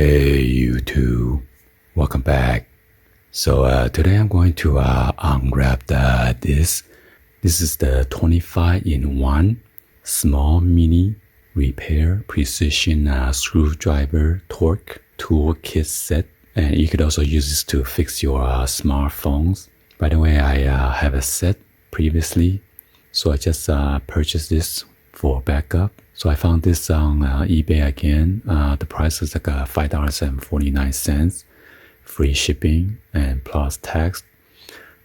Hey YouTube, welcome back. So today I'm going to unwrap this. This is the 25-in-1 small mini repair precision screwdriver torque tool kit set, and you could also use this to fix your smartphones. By the way, I have a set previously, so I just purchased this for backup. So I found this on eBay again. The price is like $5.49, free shipping and plus tax.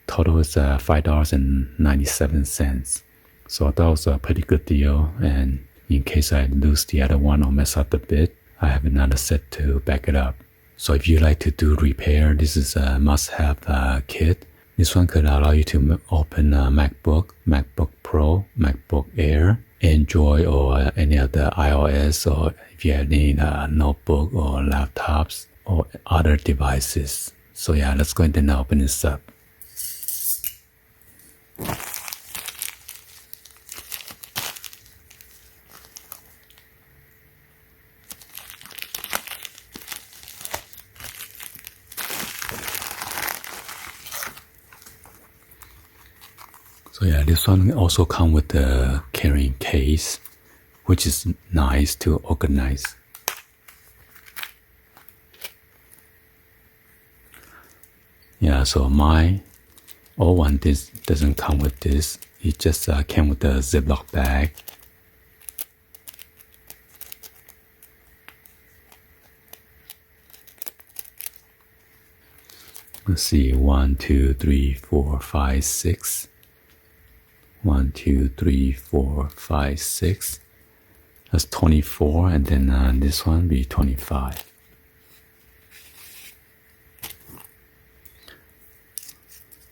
Total is $5.97. So I thought it was a pretty good deal. And in case I lose the other one or mess up the bit, I have another set to back it up. So if you like to do repair, this is a must-have kit. This one could allow you to open a MacBook, MacBook Pro, MacBook Air, Android, or any other iOS, or if you have any notebook or laptops or other devices. So yeah, let's go ahead and open this up. So yeah, this one also comes with the carrying case, which is nice to organize. Yeah, so my old one doesn't come with this. It just came with a Ziploc bag. Let's see, 1, 2, 3, 4, 5, 6. 1, 2, 3, 4, 5, 6. That's 24, and then this one be 25.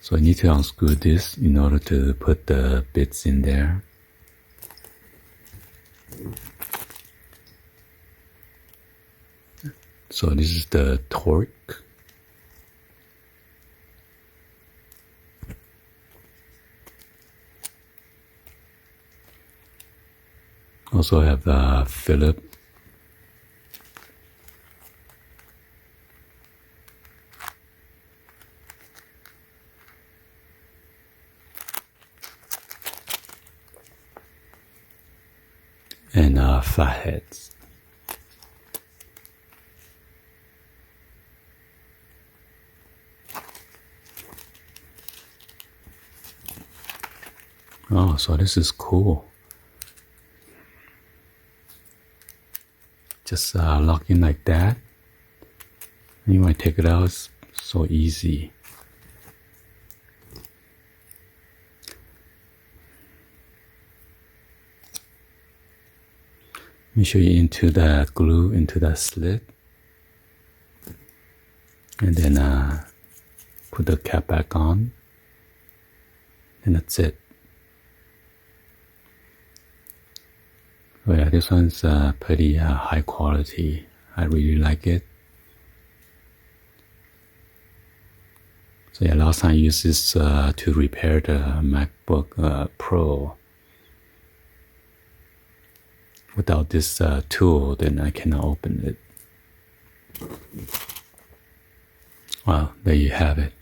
So I need to unscrew this in order to put the bits in there. So this is the TORX. Also have the Philip. And fatheads. Oh, so this is cool. Just lock in like that. And you might take it out. It's so easy. Make sure you into that glue into that slit, and then put the cap back on, and that's it. Oh yeah, this one's pretty high quality. I really like it. So yeah, last time I used this to repair the MacBook Pro. Without this tool, then I cannot open it. Well, there you have it.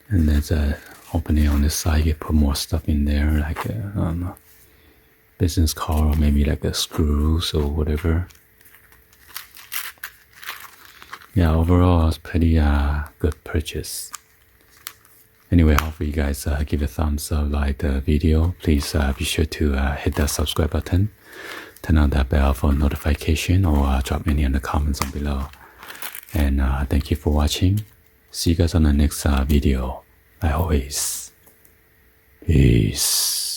And there's an opening on this side. You can put more stuff in there, like a business card, or maybe like a screws or whatever. Yeah, overall, it's pretty good purchase. Anyway, hopefully you guys give a thumbs up, like the video. Please be sure to hit that subscribe button, turn on that bell for notification, or drop any in the comments on below. And thank you for watching. See you guys on the next video. Like always, peace.